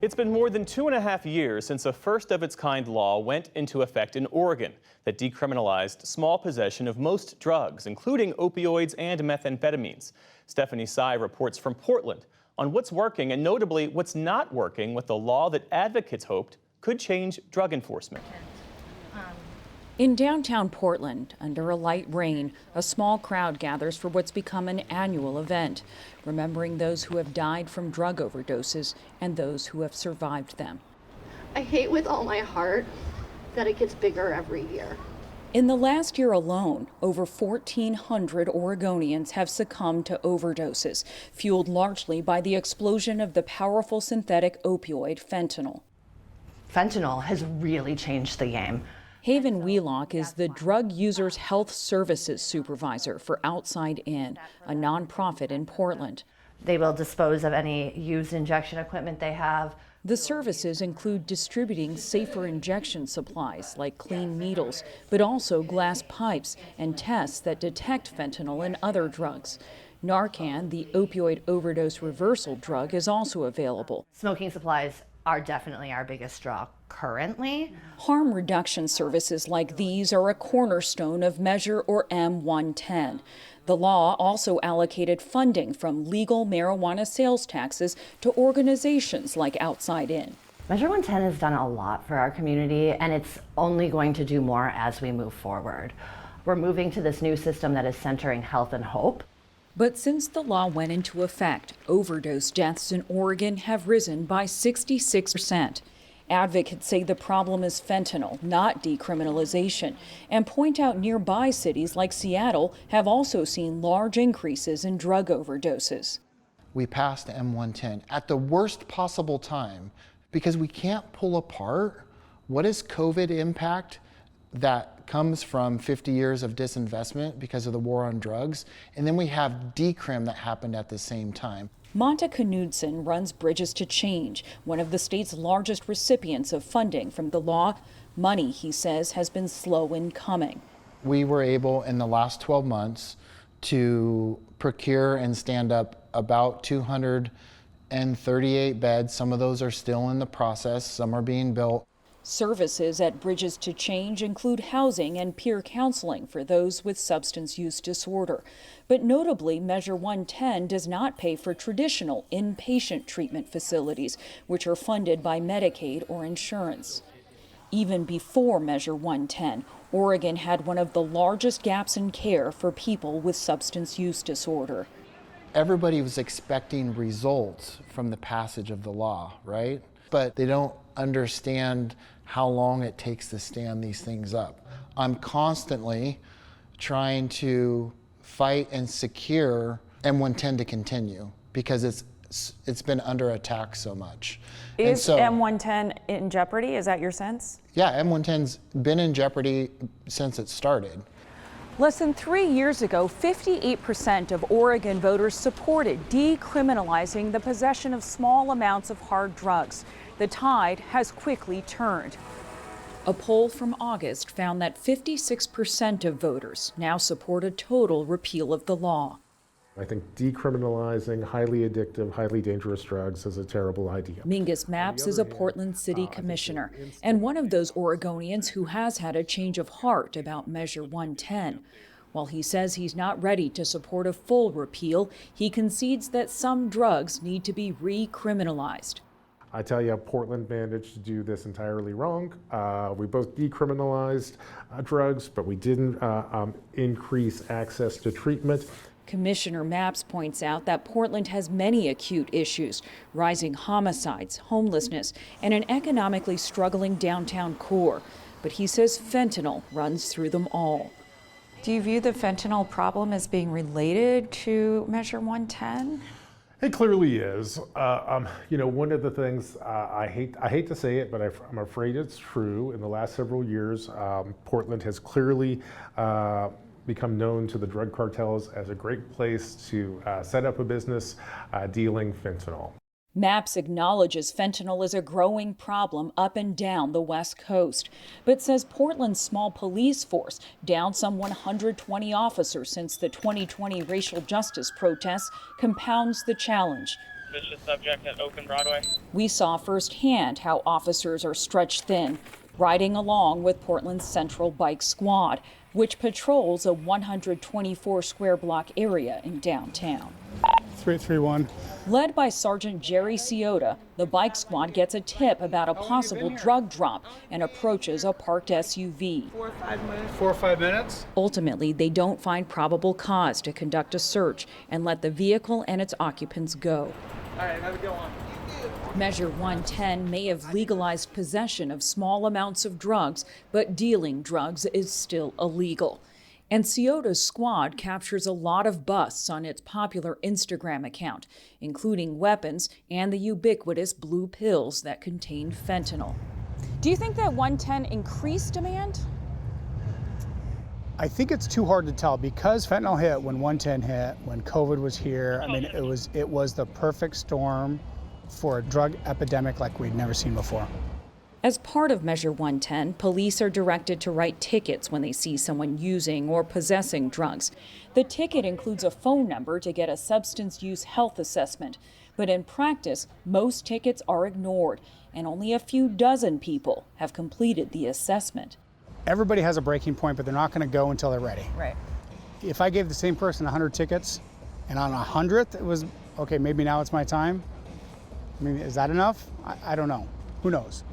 It's been more than 2.5 years since a first-of-its-kind law went into effect in Oregon that decriminalized small possession of most drugs, including opioids and methamphetamines. Stephanie Sy reports from Portland on what's working and notably what's not working with the law that advocates hoped could change drug enforcement. In downtown Portland, under a light rain, a small crowd gathers for what's become an annual event, remembering those who have died from drug overdoses and those who have survived them. I hate with all my heart that it gets bigger every year. In the last year alone, over 1,400 Oregonians have succumbed to overdoses, fueled largely by the explosion of the powerful synthetic opioid fentanyl. Fentanyl has really changed the game. Haven Wheelock is the Drug Users Health Services Supervisor for Outside In, a nonprofit in Portland. They will dispose of any used injection equipment they have. The services include distributing safer injection supplies like clean needles, but also glass pipes and tests that detect fentanyl and other drugs. Narcan, the opioid overdose reversal drug, is also available. Smoking supplies are definitely our biggest draw currently. Harm reduction services like these are a cornerstone of Measure or M110. The law also allocated funding from legal marijuana sales taxes to organizations like Outside In. Measure 110 has done a lot for our community, and it's only going to do more as we move forward. We're moving to this new system that is centering health and hope. But since the law went into effect, overdose deaths in Oregon have risen by 66%. Advocates say the problem is fentanyl, not decriminalization, and point out nearby cities like Seattle have also seen large increases in drug overdoses. We passed M110 at the worst possible time because we can't pull apart what is COVID impact that comes from 50 years of disinvestment because of the war on drugs, and then we have decrim that happened at the same time. Monta Knudsen runs Bridges to Change, one of the state's largest recipients of funding from the law. Money, he says, has been slow in coming. We were able in the last 12 months to procure and stand up about 238 beds. Some of those are still in the process, some are being built. Services at Bridges to Change include housing and peer counseling for those with substance use disorder. But notably, Measure 110 does not pay for traditional inpatient treatment facilities, which are funded by Medicaid or insurance. Even before Measure 110, Oregon had one of the largest gaps in care for people with substance use disorder. Everybody was expecting results from the passage of the law, right? But they don't understand how long it takes to stand these things up. I'm constantly trying to fight and secure M110 to continue because it's been under attack so much. Is M110 in jeopardy? Is that your sense? Yeah, M110's been in jeopardy since it started. Less than 3 years ago, 58% of Oregon voters supported decriminalizing the possession of small amounts of hard drugs. The tide has quickly turned. A poll from August found that 56% of voters now support a total repeal of the law. I think decriminalizing highly addictive, highly dangerous drugs is a terrible idea. Mingus Mapps is a Portland City Commissioner and one of those Oregonians who has had a change of heart about Measure 110. While he says he's not ready to support a full repeal, he concedes that some drugs need to be recriminalized. I tell you, Portland managed to do this entirely wrong. We both decriminalized drugs, but we didn't increase access to treatment. Commissioner Mapps points out that Portland has many acute issues: rising homicides, homelessness, and an economically struggling downtown core. But he says fentanyl runs through them all. Do you view the fentanyl problem as being related to Measure 110? It clearly is. You know, one of the things I hate to say it, but I'm afraid it's true. In the last several years, Portland has clearly become known to the drug cartels as a great place to set up a business dealing fentanyl. Mapps acknowledges fentanyl is a growing problem up and down the West Coast, but says Portland's small police force, down some 120 officers since the 2020 racial justice protests, compounds the challenge. suspicious subject at Oak and Broadway. We saw firsthand how officers are stretched thin, riding along with Portland's Central Bike Squad, which patrols a 124 square block area in downtown. 331. Led by Sergeant Jerry Ciota, the bike squad gets a tip about a possible drug drop and approaches a parked SUV. 4 or 5 minutes. Ultimately, they don't find probable cause to conduct a search and let the vehicle and its occupants go. All right, have a good one. Measure 110 may have legalized possession of small amounts of drugs, but dealing drugs is still illegal. And Ciota's squad captures a lot of busts on its popular Instagram account, including weapons and the ubiquitous blue pills that contain fentanyl. Do you think that 110 increased demand? I think it's too hard to tell because fentanyl hit when 110 hit, when COVID was here. I mean, it was the perfect storm for a drug epidemic like we'd never seen before. As part of Measure 110, police are directed to write tickets when they see someone using or possessing drugs. The ticket includes a phone number to get a substance use health assessment. But in practice, most tickets are ignored, and only a few dozen people have completed the assessment. Everybody has a breaking point, but they're not going to go until they're ready. Right. If I gave the same person 100 tickets, and on 100th it was, okay, maybe now it's my time. I mean, is that enough? I don't know. Who knows?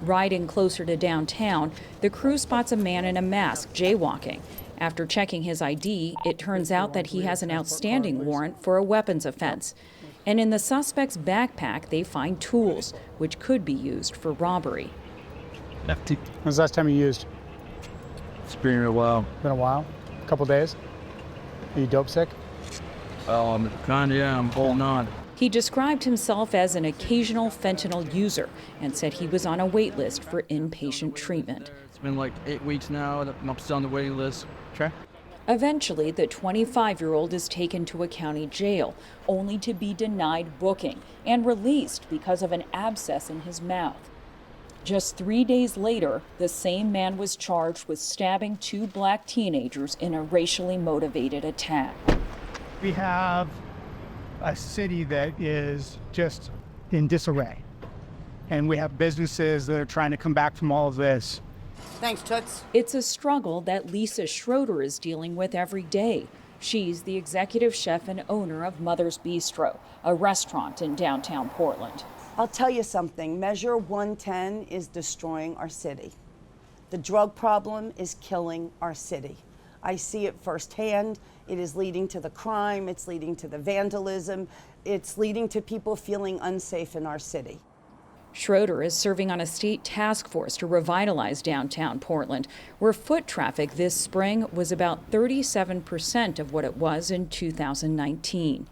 Riding closer to downtown, the crew spots a man in a mask jaywalking. After checking his ID, it turns out that he has an outstanding warrant for a weapons offense. And in the suspect's backpack, they find tools, which could be used for robbery. When was the last time you used? It's been a while. Been a while? A couple days? Are you dope sick? Yeah, I'm holding on. He described himself as an occasional fentanyl user and said he was on a wait list for inpatient treatment. It's been like 8 weeks now, and I'm still on the waiting list. Okay. Eventually, the 25-year-old is taken to a county jail, only to be denied booking and released because of an abscess in his mouth. Just 3 days later, the same man was charged with stabbing 2 black teenagers in a racially motivated attack. We have a city that is just in disarray. And we have businesses that are trying to come back from all of this. Thanks, Toots. It's a struggle that Lisa Schroeder is dealing with every day. She's the executive chef and owner of Mother's Bistro, a restaurant in downtown Portland. I'll tell you something. Measure 110 is destroying our city. The drug problem is killing our city. I see it firsthand. It is leading to the crime, it's leading to the vandalism, it's leading to people feeling unsafe in our city. Schroeder is serving on a state task force to revitalize downtown Portland, where foot traffic this spring was about 37% of what it was in 2019.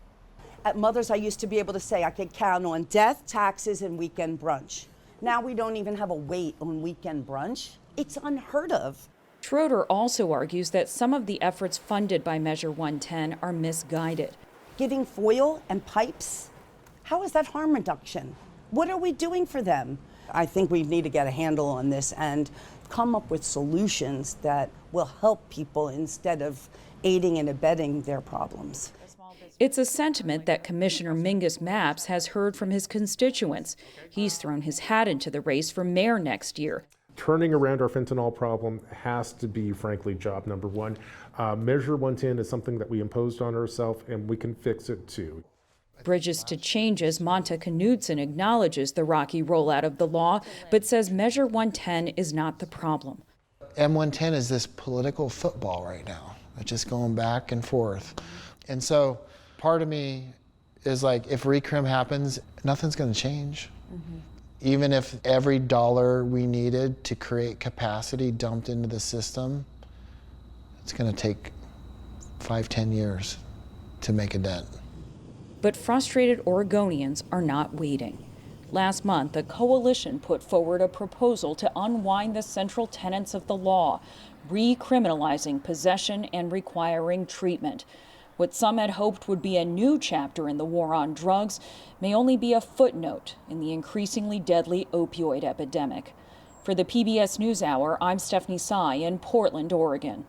At Mother's, I used to be able to say I could count on death, taxes, and weekend brunch. Now we don't even have a wait on weekend brunch. It's unheard of. Schroeder also argues that some of the efforts funded by Measure 110 are misguided. Giving foil and pipes? How is that harm reduction? What are we doing for them? I think we need to get a handle on this and come up with solutions that will help people instead of aiding and abetting their problems. It's a sentiment that Commissioner Mingus Mapps has heard from his constituents. He's thrown his hat into the race for mayor next year. Turning around our fentanyl problem has to be, frankly, job number one. Measure 110 is something that we imposed on ourselves, and we can fix it too. Bridges to Change's Monta Knudsen acknowledges the rocky rollout of the law, but says Measure 110 is not the problem. M110 is this political football right now. It's just going back and forth. And so part of me is like, if recrim happens, nothing's going to change. Mm-hmm. Even if every dollar we needed to create capacity dumped into the system, it's going to take 5-10 years to make a dent. But frustrated Oregonians are not waiting. Last month, a coalition put forward a proposal to unwind the central tenets of the law, recriminalizing possession and requiring treatment. What some had hoped would be a new chapter in the war on drugs may only be a footnote in the increasingly deadly opioid epidemic. For the PBS NewsHour, I'm Stephanie Sy in Portland, Oregon.